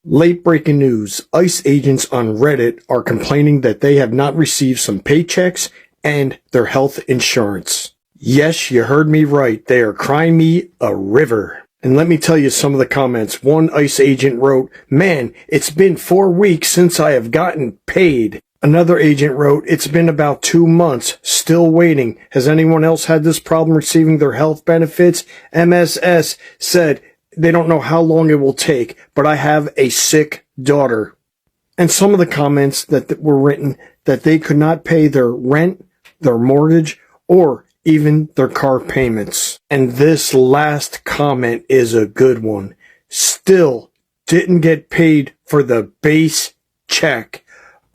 Late breaking news. ICE agents on Reddit are complaining that they have not received some paychecks and their health insurance. Yes, you heard me right. They are crying me a river. And let me tell you some of the comments. One ICE agent wrote, "Man, it's been 4 weeks since I have gotten paid." Another agent wrote, "It's been about 2 months, still waiting. Has anyone else had this problem receiving their health benefits?" MSS said, "They don't know how long it will take, but I have a sick daughter." And some of the comments that were written that they could not pay their rent, their mortgage, or even their car payments. And this last comment is a good one. Still didn't get paid for the base check.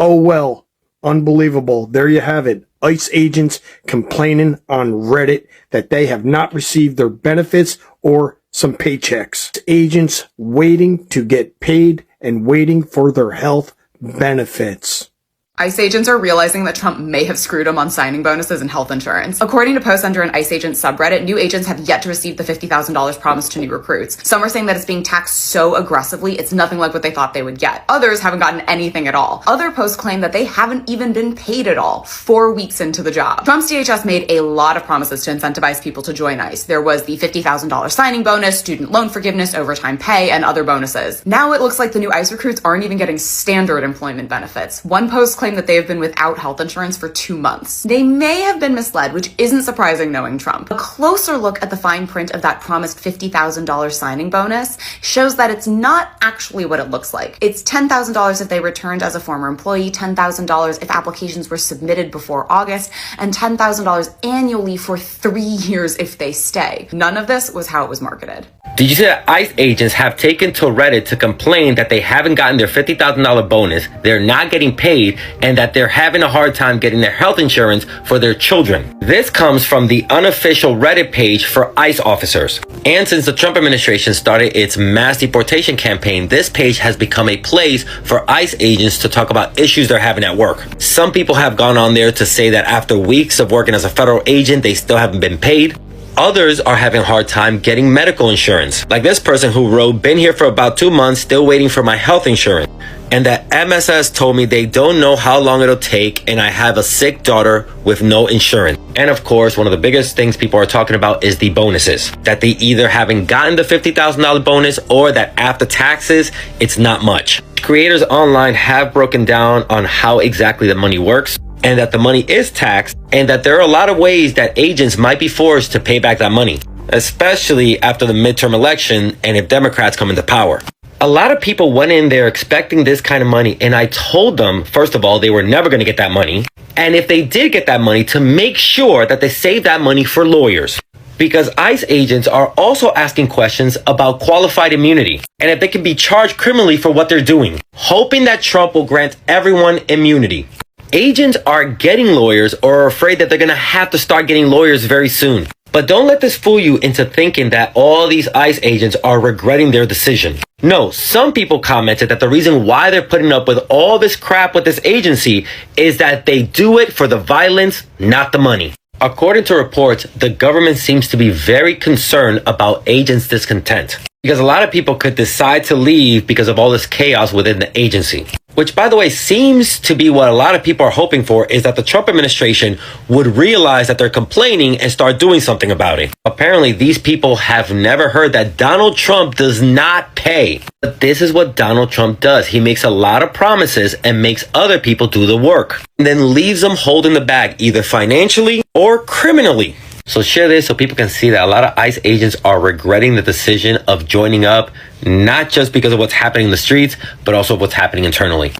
Oh well, unbelievable. There you have it. ICE agents complaining on Reddit that they have not received their benefits or some paychecks. Agents waiting to get paid and waiting for their health benefits. ICE agents are realizing that Trump may have screwed them on signing bonuses and health insurance. According to posts under an ICE agent subreddit, new agents have yet to receive the $50,000 promised to new recruits. Some are saying that it's being taxed so aggressively, it's nothing like what they thought they would get. Others haven't gotten anything at all. Other posts claim that they haven't even been paid at all 4 weeks into the job. Trump's DHS made a lot of promises to incentivize people to join ICE. There was the $50,000 signing bonus, student loan forgiveness, overtime pay, and other bonuses. Now it looks like the new ICE recruits aren't even getting standard employment benefits. One post claimed that they have been without health insurance for 2 months. They may have been misled, which isn't surprising knowing Trump. A closer look at the fine print of that promised $50,000 signing bonus shows that it's not actually what it looks like. It's $10,000 if they returned as a former employee, $10,000 if applications were submitted before August, and $10,000 annually for 3 years if they stay. None of this was how it was marketed. Did you see that ICE agents have taken to Reddit to complain that they haven't gotten their $50,000 bonus, they're not getting paid, and that they're having a hard time getting their health insurance for their children? This comes from the unofficial Reddit page for ICE officers. And since the Trump administration started its mass deportation campaign, this page has become a place for ICE agents to talk about issues they're having at work. Some people have gone on there to say that after weeks of working as a federal agent, they still haven't been paid. Others are having a hard time getting medical insurance. Like this person who wrote, "Been here for about 2 months, still waiting for my health insurance. And that MSS told me they don't know how long it'll take, and I have a sick daughter with no insurance." And of course, one of the biggest things people are talking about is the bonuses. That they either haven't gotten the $50,000 bonus or that after taxes, it's not much. Creators online have broken down on how exactly the money works, and that the money is taxed, and that there are a lot of ways that agents might be forced to pay back that money, especially after the midterm election and if Democrats come into power. A lot of people went in there expecting this kind of money, and I told them, first of all, they were never going to get that money, and if they did get that money, to make sure that they save that money for lawyers. Because ICE agents are also asking questions about qualified immunity and if they can be charged criminally for what they're doing, hoping that Trump will grant everyone immunity. Agents are getting lawyers or are afraid that they're going to have to start getting lawyers very soon. But don't let this fool you into thinking that all these ICE agents are regretting their decision. No, some people commented that the reason why they're putting up with all this crap with this agency is that they do it for the violence, not the money. According to reports, the government seems to be very concerned about agents' discontent, because a lot of people could decide to leave because of all this chaos within the agency. Which, by the way, seems to be what a lot of people are hoping for, is that the Trump administration would realize that they're complaining and start doing something about it. Apparently, these people have never heard that Donald Trump does not pay. But this is what Donald Trump does. He makes a lot of promises and makes other people do the work, and then leaves them holding the bag, either financially or criminally. So share this so people can see that a lot of ICE agents are regretting the decision of joining up, not just because of what's happening in the streets, but also what's happening internally.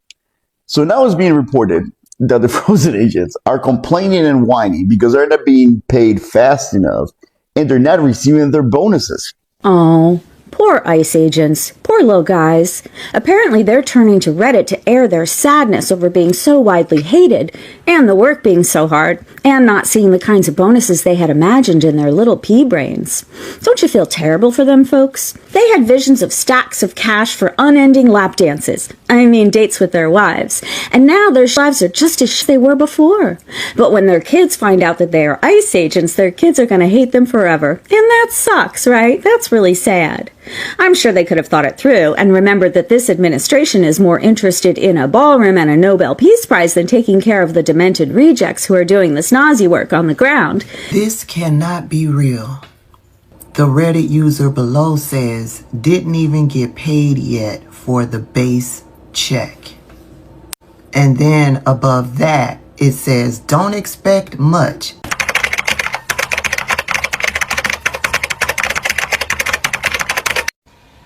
So now it's being reported that the frozen agents are complaining and whining because they're not being paid fast enough and they're not receiving their bonuses. Oh, poor ICE agents. Poor little guys. Apparently they're turning to Reddit to air their sadness over being so widely hated and the work being so hard and not seeing the kinds of bonuses they had imagined in their little pea brains. Don't you feel terrible for them, folks? They had visions of stacks of cash for unending lap dances, dates with their wives. And now their lives are just as they were before. But when their kids find out that they are ICE agents, their kids are going to hate them forever. And that sucks, right? That's really sad. I'm sure they could have thought it through and remembered that this administration is more interested in a ballroom and a Nobel Peace Prize than taking care of the demented rejects who are doing the snazzy work on the ground. This cannot be real. The Reddit user below says, didn't even get paid yet for the base check. And then above that, it says, don't expect much.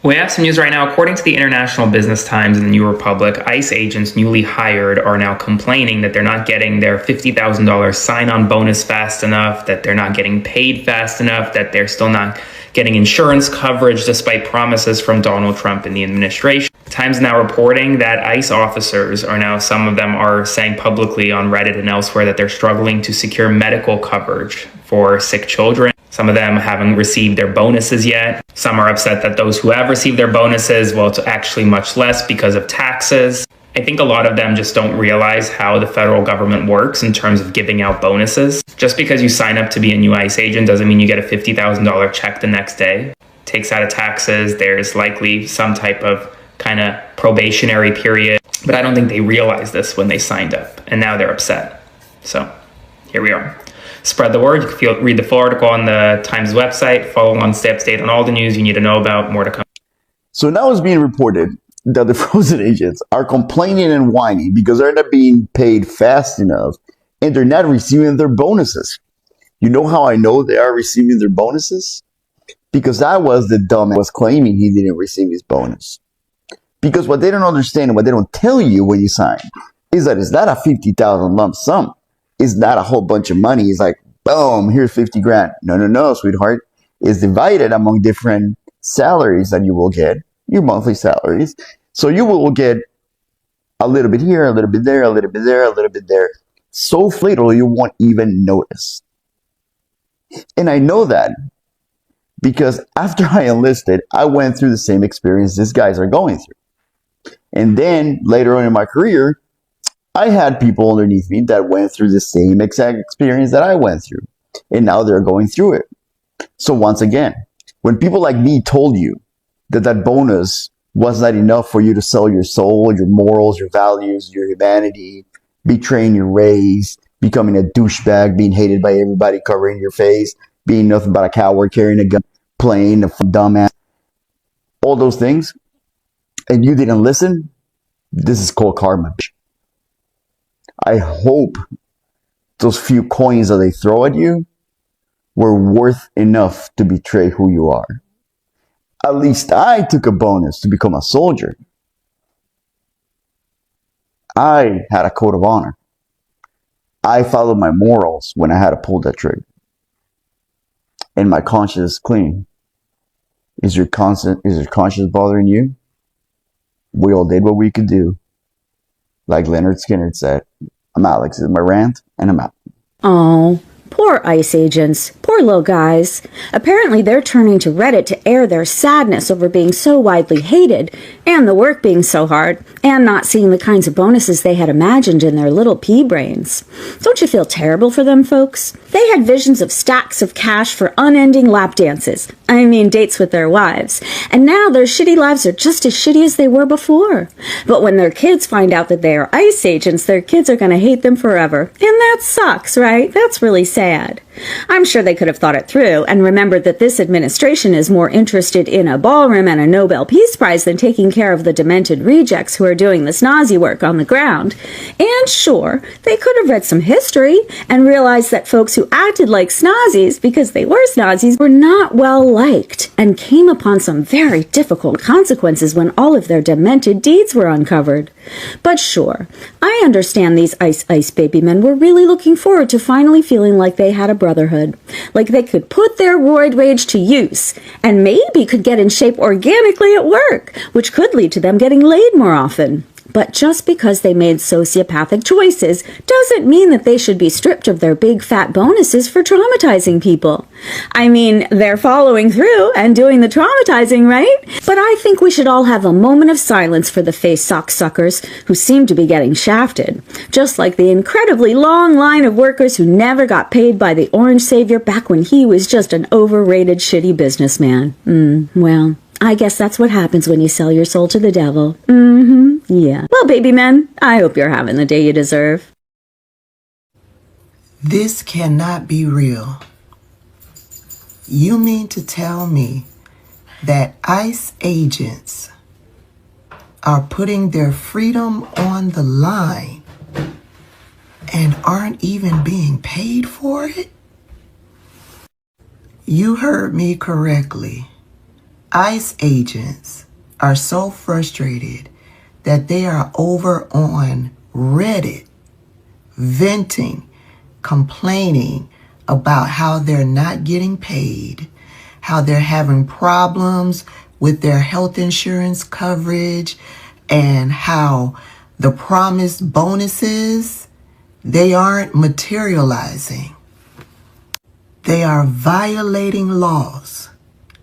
We have some news right now. According to the International Business Times and the New Republic, ICE agents newly hired are now complaining that they're not getting their $50,000 sign-on bonus fast enough, that they're not getting paid fast enough, that they're still not getting insurance coverage despite promises from Donald Trump and the administration. The Times is now reporting that ICE officers are now, some of them are saying publicly on Reddit and elsewhere that they're struggling to secure medical coverage for sick children. Some of them haven't received their bonuses yet. Some are upset that those who have received their bonuses, well, it's actually much less because of taxes. I think a lot of them just don't realize how the federal government works in terms of giving out bonuses. Just because you sign up to be a new ICE agent doesn't mean you get a $50,000 check the next day. It takes out of taxes. There's likely some type of kind of probationary period. But I don't think they realized this when they signed up. And now they're upset. So here we are. Spread the word. You can read the full article on the Times website. Follow along, stay up to date on all the news you need to know about. More to come. So now it's being reported that the frozen agents are complaining and whining because they're not being paid fast enough and they're not receiving their bonuses. You know how I know they are receiving their bonuses? Because I was the dumb was claiming he didn't receive his bonus. Because what they don't understand and what they don't tell you when you sign is that it's not a 50,000 lump sum. It's not a whole bunch of money. It's like, boom, here's 50 grand. No, sweetheart. It's divided among different salaries that you will get, your monthly salaries. So you will get a little bit here, a little bit there, a little bit there, a little bit there. So little you won't even notice. And I know that because after I enlisted, I went through the same experience these guys are going through. And then later on in my career, I had people underneath me that went through the same exact experience that I went through. And now they're going through it. So once again, when people like me told you that that bonus was not enough for you to sell your soul, your morals, your values, your humanity, betraying your race, becoming a douchebag, being hated by everybody, covering your face, being nothing but a coward, carrying a gun, playing a dumbass, all those things, and you didn't listen, this is called karma. I hope those few coins that they throw at you were worth enough to betray who you are. At least I took a bonus to become a soldier. I had a code of honor. I followed my morals when I had to pull that trigger. And my conscience is clean. Is your conscience bothering you? We all did what we could do. Like Leonard Skinner said, I'm Alex, this is my rant, and I'm out. Oh, poor ICE agents. Poor little guys. Apparently they're turning to Reddit to air their sadness over being so widely hated, and the work being so hard, and not seeing the kinds of bonuses they had imagined in their little pea brains. Don't you feel terrible for them, folks? They had visions of stacks of cash for unending lap dances. Dates with their wives. And now their shitty lives are just as shitty as they were before. But when their kids find out that they are ICE agents, their kids are going to hate them forever. And that sucks, right? That's really sad. I'm sure they could have thought it through and remembered that this administration is more interested in a ballroom and a Nobel Peace Prize than taking care of the demented rejects who are doing the snazzy work on the ground. And sure, they could have read some history and realized that folks who acted like snazzies because they were snazzies were not well liked and came upon some very difficult consequences when all of their demented deeds were uncovered. But sure, I understand these ice baby men were really looking forward to finally feeling like they had a brotherhood, like they could put their roid rage to use, and maybe could get in shape organically at work, which could lead to them getting laid more often. But just because they made sociopathic choices doesn't mean that they should be stripped of their big fat bonuses for traumatizing people. I mean, they're following through and doing the traumatizing, right? But I think we should all have a moment of silence for the face sock suckers who seem to be getting shafted. Just like the incredibly long line of workers who never got paid by the Orange Savior back when he was just an overrated shitty businessman. Well, I guess that's what happens when you sell your soul to the devil. Yeah. Well, baby men, I hope you're having the day you deserve. This cannot be real. You mean to tell me that ICE agents are putting their freedom on the line and aren't even being paid for it? You heard me correctly. ICE agents are so frustrated that they are over on Reddit venting, complaining about how they're not getting paid, how they're having problems with their health insurance coverage, and how the promised bonuses, they aren't materializing. They are violating laws.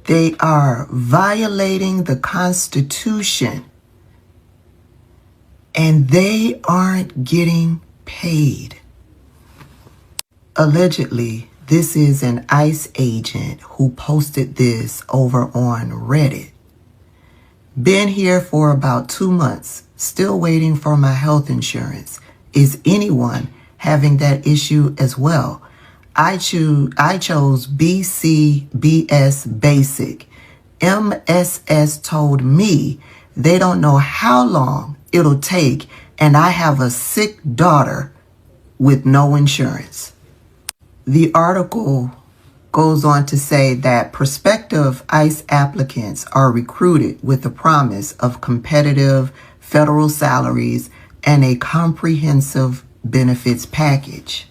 They are violating the Constitution. And they aren't getting paid. Allegedly, this is an ICE agent who posted this over on Reddit. Been here for about 2 months, still waiting for my health insurance. Is anyone having that issue as well? I chose BCBS Basic. MSS told me they don't know how long it'll take, and I have a sick daughter with no insurance. The article goes on to say that prospective ICE applicants are recruited with the promise of competitive federal salaries and a comprehensive benefits package.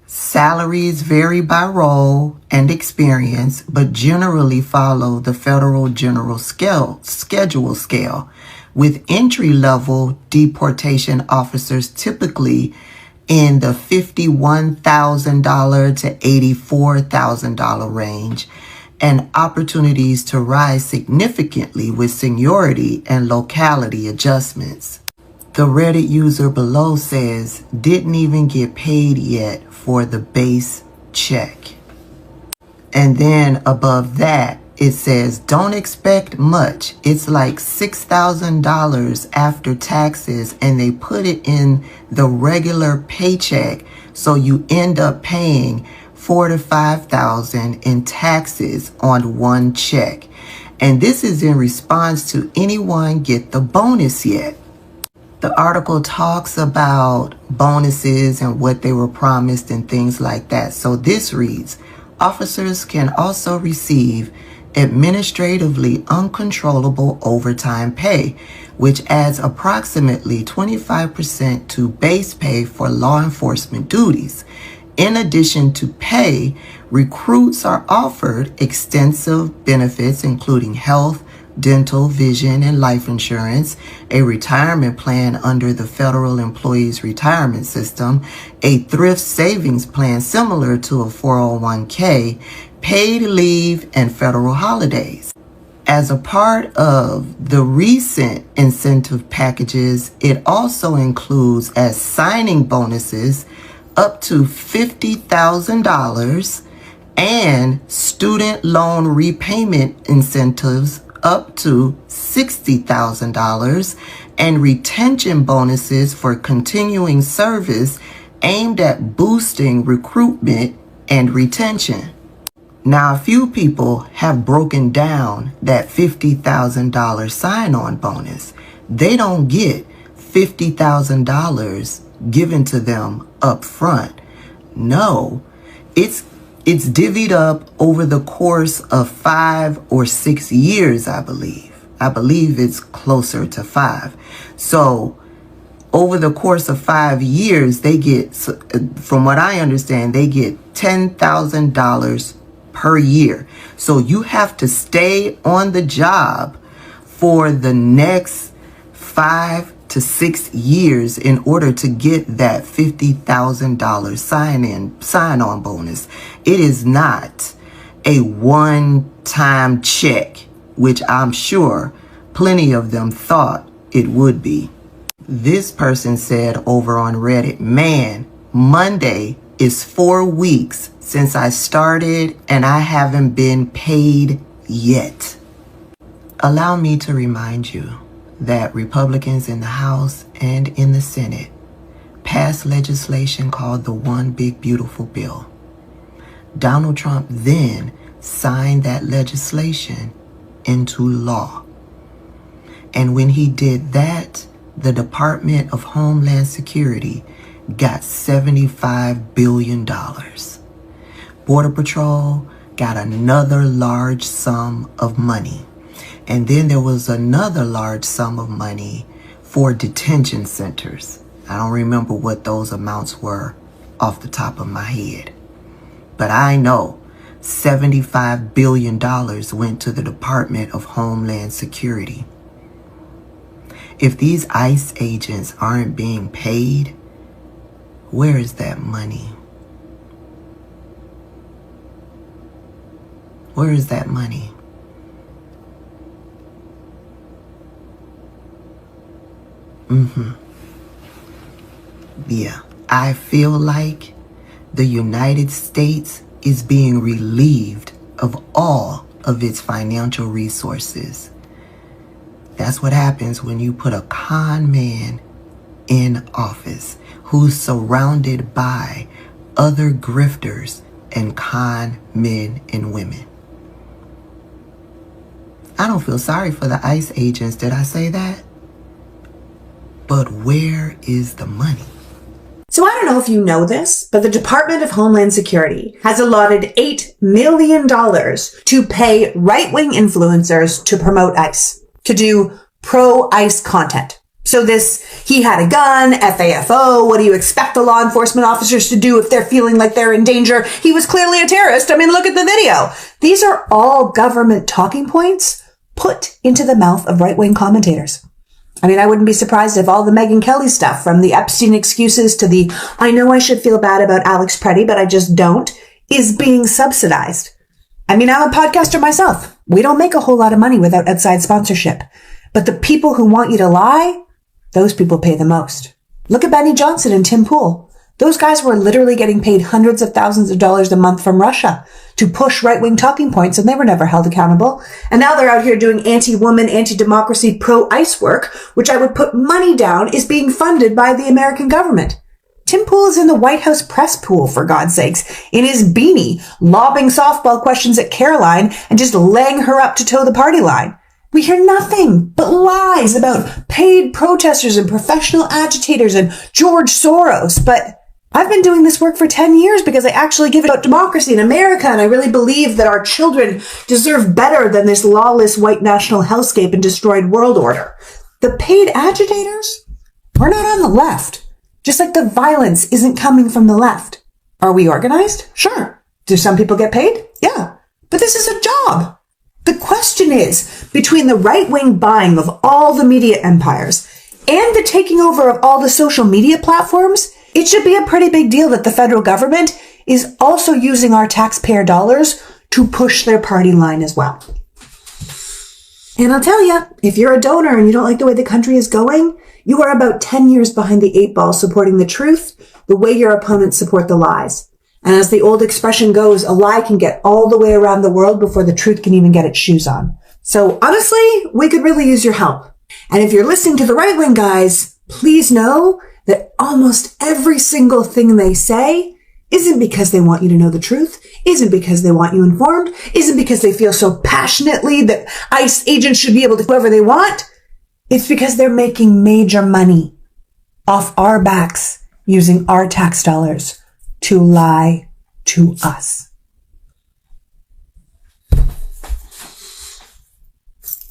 Salaries vary by role and experience, but generally follow the federal general schedule scale, with entry-level deportation officers typically in the $51,000 to $84,000 range, and opportunities to rise significantly with seniority and locality adjustments. The Reddit user below says, didn't even get paid yet for the base check. And then above that, it says, don't expect much. It's like $6,000 after taxes, and they put it in the regular paycheck. So you end up paying $4,000 to $5,000 in taxes on one check. And this is in response to anyone get the bonus yet. The article talks about bonuses and what they were promised and things like that. So this reads, officers can also receive administratively uncontrollable overtime pay, which adds approximately 25% to base pay for law enforcement duties. In addition to pay, recruits are offered extensive benefits, including health, dental, vision, and life insurance, a retirement plan under the Federal Employees Retirement System, a thrift savings plan similar to a 401k, paid leave, and federal holidays. As a part of the recent incentive packages, it also includes as signing bonuses up to $50,000 and student loan repayment incentives up to $60,000 and retention bonuses for continuing service aimed at boosting recruitment and retention. Now, a few people have broken down that $50,000 sign-on bonus. They don't get $50,000 given to them up front. No, it's divvied up over the course of 5 or 6 years, I believe. I believe it's closer to 5. So over the course of 5 years, they get, from what I understand, they get $10,000 per year. So you have to stay on the job for the next 5 to 6 years in order to get that $50,000 sign-on bonus. It is not a one-time check, which I'm sure plenty of them thought it would be. This person said over on Reddit, man, Monday is 4 weeks since I started and I haven't been paid yet. Allow me to remind you that Republicans in the House and in the Senate passed legislation called the One Big Beautiful Bill. Donald Trump then signed that legislation into law. And when he did that, the Department of Homeland Security got $75 billion. Border Patrol got another large sum of money. And then there was another large sum of money for detention centers. I don't remember what those amounts were off the top of my head. But I know $75 billion went to the Department of Homeland Security. If these ICE agents aren't being paid, where is that money? Where is that money? Yeah, I feel like the United States is being relieved of all of its financial resources. That's what happens when you put a con man in office who's surrounded by other grifters and con men and women. I don't feel sorry for the ICE agents, did I say that? But where is the money? So I don't know if you know this, but the Department of Homeland Security has allotted $8 million to pay right-wing influencers to promote ICE, to do pro-ICE content. So this, he had a gun, FAFO, what do you expect the law enforcement officers to do if they're feeling like they're in danger? He was clearly a terrorist. I mean, look at the video. These are all government talking points put into the mouth of right-wing commentators. I mean, I wouldn't be surprised if all the Megyn Kelly stuff, from the Epstein excuses to the I know I should feel bad about Alex Preddy, but I just don't, is being subsidized. I mean, I'm a podcaster myself. We don't make a whole lot of money without outside sponsorship. But the people who want you to lie, those people pay the most. Look at Benny Johnson and Tim Pool. Those guys were literally getting paid hundreds of thousands of dollars a month from Russia to push right-wing talking points, and they were never held accountable. And now they're out here doing anti-woman, anti-democracy, pro-ICE work, which I would put money down is being funded by the American government. Tim Pool is in the White House press pool, for God's sakes, in his beanie, lobbing softball questions at Caroline and just laying her up to toe the party line. We hear nothing but lies about paid protesters and professional agitators and George Soros. But I've been doing this work for 10 years because I actually give about democracy in America, and I really believe that our children deserve better than this lawless white national hellscape and destroyed world order. The paid agitators? We're not on the left. Just like the violence isn't coming from the left. Are we organized? Sure. Do some people get paid? Yeah. But this is a job. The question is, between the right-wing buying of all the media empires and the taking over of all the social media platforms, it should be a pretty big deal that the federal government is also using our taxpayer dollars to push their party line as well. And I'll tell you, if you're a donor and you don't like the way the country is going, you are about 10 years behind the 8 ball supporting the truth the way your opponents support the lies. And as the old expression goes, a lie can get all the way around the world before the truth can even get its shoes on. So honestly, we could really use your help. And if you're listening to the right-wing guys, please know that almost every single thing they say isn't because they want you to know the truth, isn't because they want you informed, isn't because they feel so passionately that ICE agents should be able to do whatever they want. It's because they're making major money off our backs using our tax dollars to lie to us.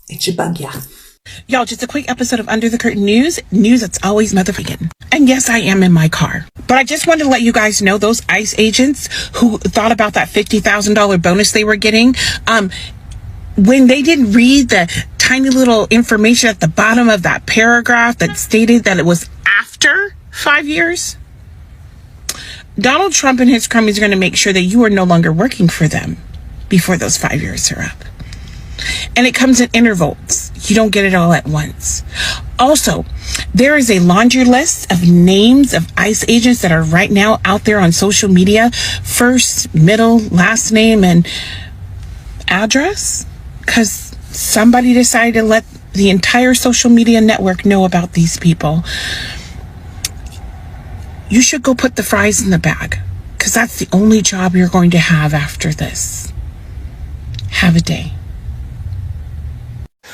It should bug ya. Y'all, just a quick episode of Under the Curtain News that's always motherfucking. And yes, I am in my car. But I just wanted to let you guys know, those ICE agents who thought about that $50,000 bonus they were getting, when they didn't read the tiny little information at the bottom of that paragraph that stated that it was after 5 years? Donald Trump and his cronies are going to make sure that you are no longer working for them before those 5 years are up. And it comes in intervals. You don't get it all at once. Also, there is a laundry list of names of ICE agents that are right now out there on social media. First, middle, last name, and address. Because somebody decided to let the entire social media network know about these people. You should go put the fries in the bag. Because that's the only job you're going to have after this. Have a day.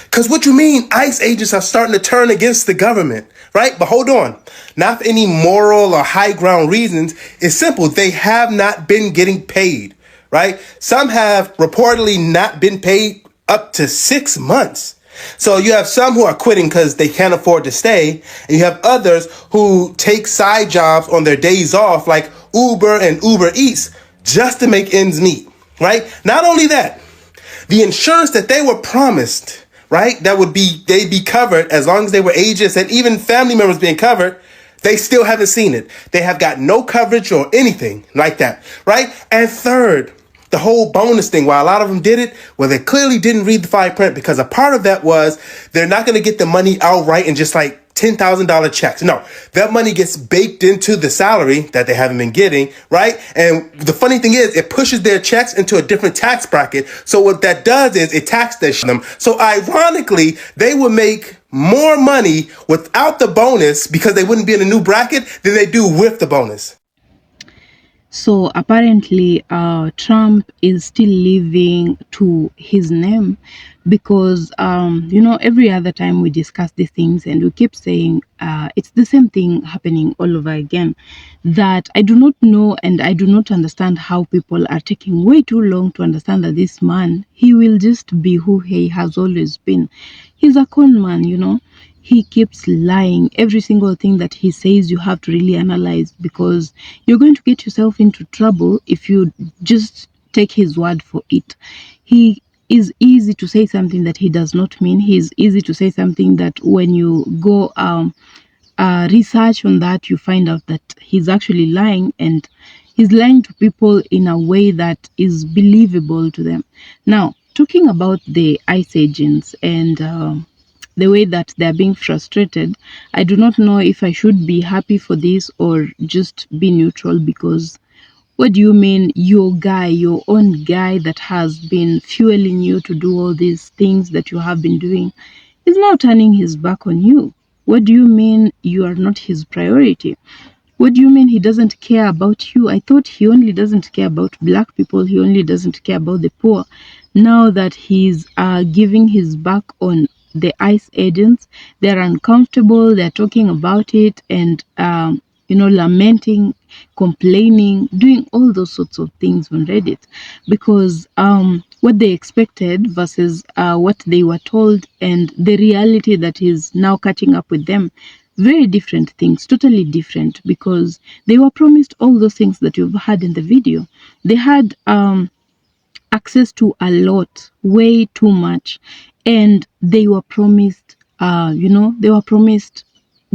Because what you mean, ICE agents are starting to turn against the government, right? But hold on. Not for any moral or high ground reasons. It's simple. They have not been getting paid, right? Some have reportedly not been paid up to 6 months. So you have some who are quitting because they can't afford to stay. And you have others who take side jobs on their days off, like Uber and Uber Eats, just to make ends meet, right? Not only that, the insurance that they were promised, right, they'd be covered as long as they were agents and even family members being covered, they still haven't seen it. They have got no coverage or anything like that, right? And third, the whole bonus thing, while a lot of them did it, well, they clearly didn't read the fine print, because a part of that was they're not going to get the money outright in just like $10,000 checks. No, that money gets baked into the salary that they haven't been getting, right? And the funny thing is, it pushes their checks into a different tax bracket. So what that does is it taxes them. So ironically, they will make more money without the bonus, because they wouldn't be in a new bracket, than they do with the bonus. So apparently, Trump is still living to his name, because, every other time we discuss these things and we keep saying it's the same thing happening all over again, that I do not know and I do not understand how people are taking way too long to understand that this man, he will just be who he has always been. He's a con man, He keeps lying. Every single thing that he says, you have to really analyze, because you're going to get yourself into trouble if you just take his word for it. He is easy to say something that he does not mean. He is easy to say something that when you go research on that, you find out that he's actually lying, and he's lying to people in a way that is believable to them. Now, talking about the ICE agents and the way that they're being frustrated, I do not know if I should be happy for this or just be neutral, because what do you mean your own guy that has been fueling you to do all these things that you have been doing is now turning his back on you? What do you mean you are not his priority? What do you mean he doesn't care about you? I thought he only doesn't care about black people. He only doesn't care about the poor. Now that he's giving his back on the ICE agents, they're uncomfortable, they're talking about it and, lamenting, complaining, doing all those sorts of things on Reddit, because what they expected versus what they were told and the reality that is now catching up with them, very different things, totally different, because they were promised all those things that you've heard in the video. They had access to a lot, way too much, and they were promised,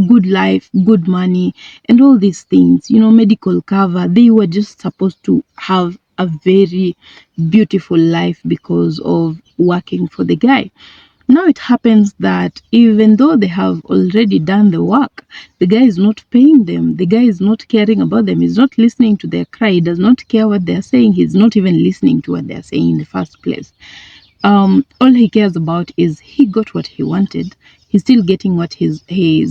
good life, good money, and all these things, medical cover. They were just supposed to have a very beautiful life because of working for the guy. Now it happens that even though they have already done the work, the guy is not paying them. The guy is not caring about them. He's not listening to their cry. He does not care what they're saying. He's not even listening to what they're saying in the first place. All he cares about is he got what he wanted. He's still getting what he's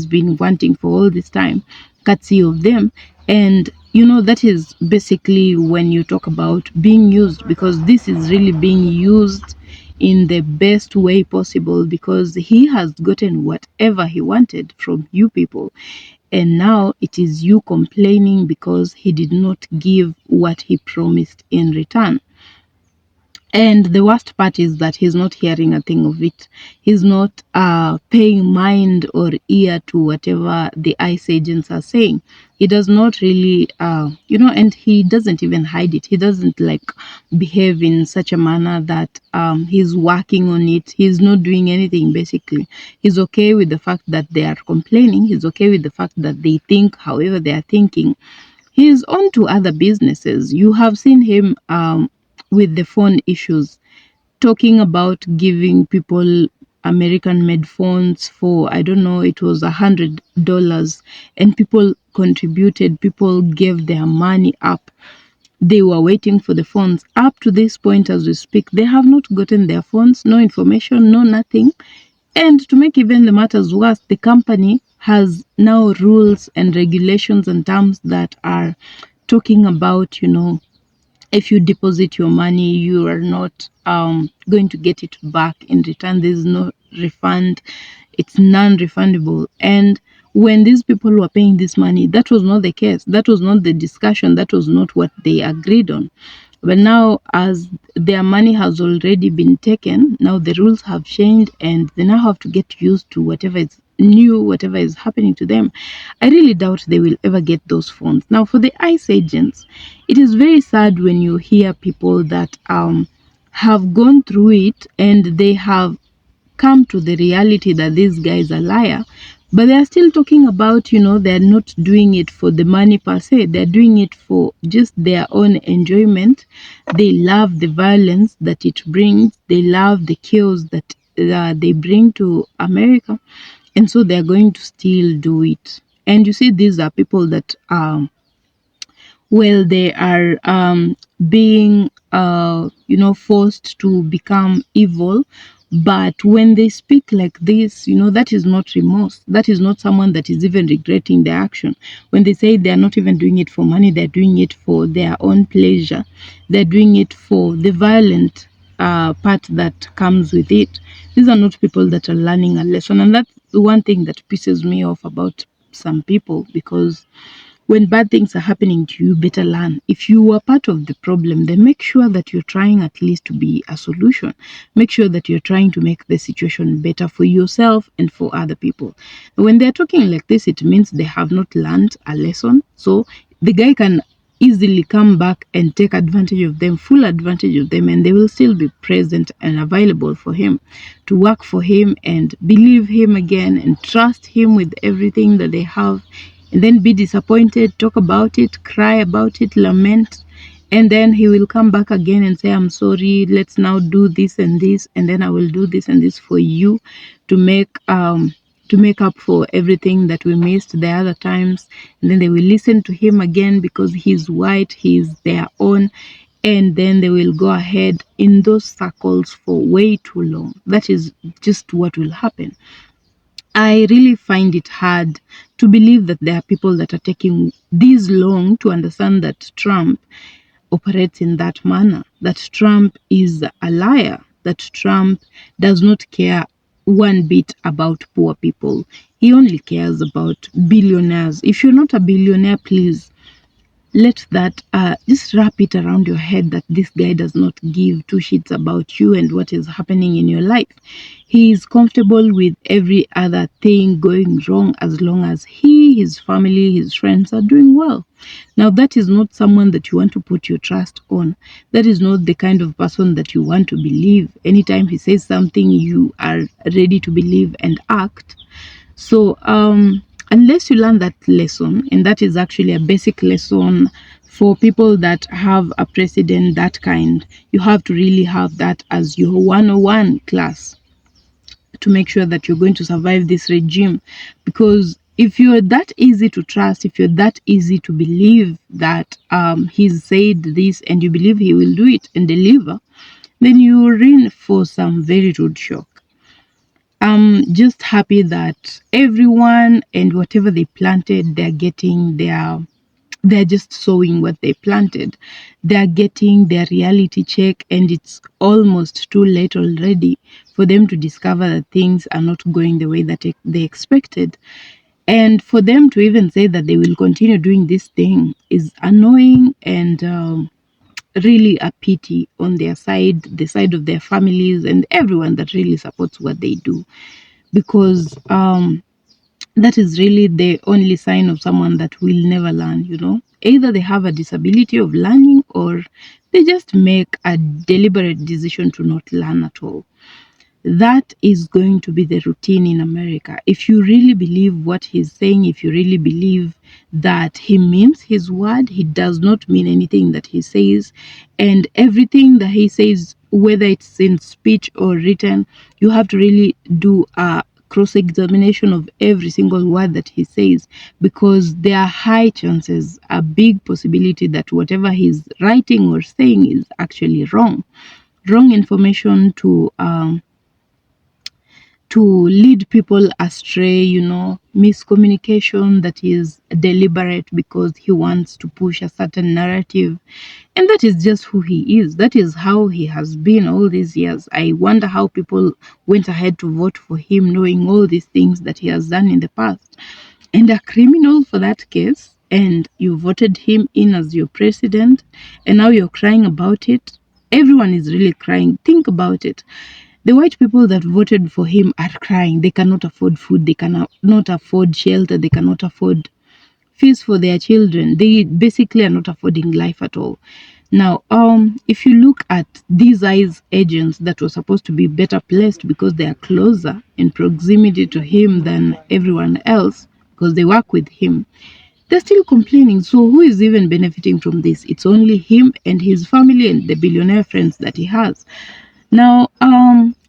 been wanting for all this time, courtesy of them. And that is basically when you talk about being used, because this is really being used in the best way possible, because he has gotten whatever he wanted from you people, and now it is you complaining because he did not give what he promised in return. And the worst part is that he's not hearing a thing of it. He's not paying mind or ear to whatever the ICE agents are saying. He does not really, and he doesn't even hide it. He doesn't like behave in such a manner that he's working on it. He's not doing anything basically. He's okay with the fact that they are complaining. He's okay with the fact that they think however they are thinking. He's on to other businesses. You have seen him with the phone issues, talking about giving people American made phones for, I don't know, it was $100, and people contributed, people gave their money up. They were waiting for the phones. Up to this point, as we speak, they have not gotten their phones, no information, no nothing. And to make even the matters worse, the company has now rules and regulations and terms that are talking about, if you deposit your money, you are not going to get it back in return. There's no refund. It's non-refundable. And when these people were paying this money, that was not the case. That was not the discussion. That was not what they agreed on. But now, as their money has already been taken, now the rules have changed and they now have to get used to whatever is new, whatever is happening to them. I really doubt they will ever get those phones. Now, for the ICE agents, it is very sad when you hear people that have gone through it and they have come to the reality that this guy is a liar, but they are still talking about, they're not doing it for the money per se. They're doing it for just their own enjoyment. They love the violence that it brings. They love the chaos that they bring to America. And so they're going to still do it. And you see, these are people that they are being forced to become evil, but when they speak like this, that is not remorse. That is not someone that is even regretting their action. When they say they're not even doing it for money, they're doing it for their own pleasure. They're doing it for the violent part that comes with it. These are not people that are learning a lesson, and that's the one thing that pisses me off about some people, because when bad things are happening to you, better learn. If you are part of the problem, then make sure that you're trying at least to be a solution. Make sure that you're trying to make the situation better for yourself and for other people. When they're talking like this, it means they have not learned a lesson. So the guy can easily come back and take advantage of them, full advantage of them, and they will still be present and available for him to work for him and believe him again and trust him with everything that they have, and then be disappointed, talk about it, cry about it, lament, and then he will come back again and say, I'm sorry, let's now do this and this, and then I will do this and this for you to make up for everything that we missed the other times. And then they will listen to him again because he's white, he's their own, and then they will go ahead in those circles for way too long. That is just what will happen. I really find it hard to believe that there are people that are taking this long to understand that Trump operates in that manner, that Trump is a liar, that Trump does not care one bit about poor people. He only cares about billionaires. If you're not a billionaire, please let that just wrap it around your head that this guy does not give two shits about you and what is happening in your life. He is comfortable with every other thing going wrong as long as he, his family, his friends are doing well. Now, that is not someone that you want to put your trust on. That is not the kind of person that you want to believe. Anytime he says something, you are ready to believe and act. So, unless you learn that lesson, and that is actually a basic lesson for people that have a president that kind, you have to really have that as your 101 class to make sure that you're going to survive this regime. Because if you're that easy to trust, if you're that easy to believe that he's said this and you believe he will do it and deliver, then you're in for some very rude shock. I'm just happy that everyone and whatever they planted, they're just sowing what they planted. They're getting their reality check, and it's almost too late already for them to discover that things are not going the way that they expected. And for them to even say that they will continue doing this thing is annoying, and really a pity on their side, the side of their families, and everyone that really supports what they do, because that is really the only sign of someone that will never learn. Either they have a disability of learning, or they just make a deliberate decision to not learn at all. That is going to be the routine in America. If you really believe what he's saying, if you really believe that he means his word, he does not mean anything that he says, and everything that he says, whether it's in speech or written, you have to really do a cross-examination of every single word that he says, because there are high chances, a big possibility that whatever he's writing or saying is actually wrong information to lead people astray, miscommunication that is deliberate because he wants to push a certain narrative. And that is just who he is. That is how he has been all these years. I wonder how people went ahead to vote for him, knowing all these things that he has done in the past. And a criminal for that case, and you voted him in as your president, and now you're crying about it. Everyone is really crying. Think about it. The white people that voted for him are crying. They cannot afford food. They cannot afford shelter. They cannot afford fees for their children. They basically are not affording life at all. Now, if you look at these ICE agents that were supposed to be better placed because they are closer in proximity to him than everyone else, because they work with him, they're still complaining. So who is even benefiting from this? It's only him and his family and the billionaire friends that he has. Now,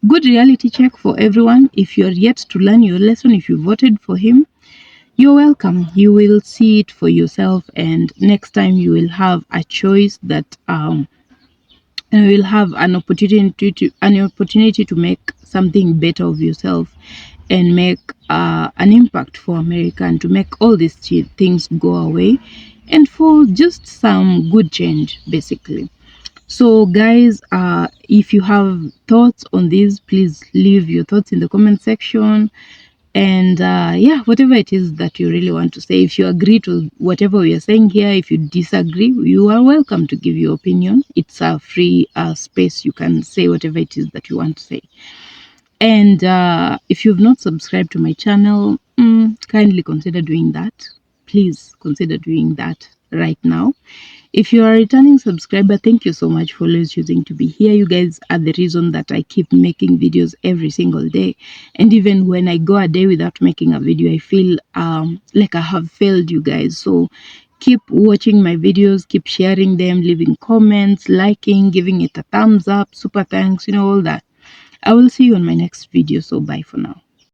good reality check for everyone. If you're yet to learn your lesson, if you voted for him, you're welcome. You will see it for yourself, and next time you will have a choice that you will have an opportunity to make something better of yourself and make an impact for America, and to make all these things go away, and for just some good change, basically. So guys, if you have thoughts on this, please leave your thoughts in the comment section. And yeah, whatever it is that you really want to say, if you agree to whatever we are saying here, if you disagree, you are welcome to give your opinion. It's a free space. You can say whatever it is that you want to say. And if you've not subscribed to my channel, kindly consider doing that. Please consider doing that right now. If you are a returning subscriber, thank you so much for always choosing to be here. You guys are the reason that I keep making videos every single day. And even when I go a day without making a video, I feel like I have failed you guys. So keep watching my videos, keep sharing them, leaving comments, liking, giving it a thumbs up, super thanks, all that. I will see you on my next video. So bye for now.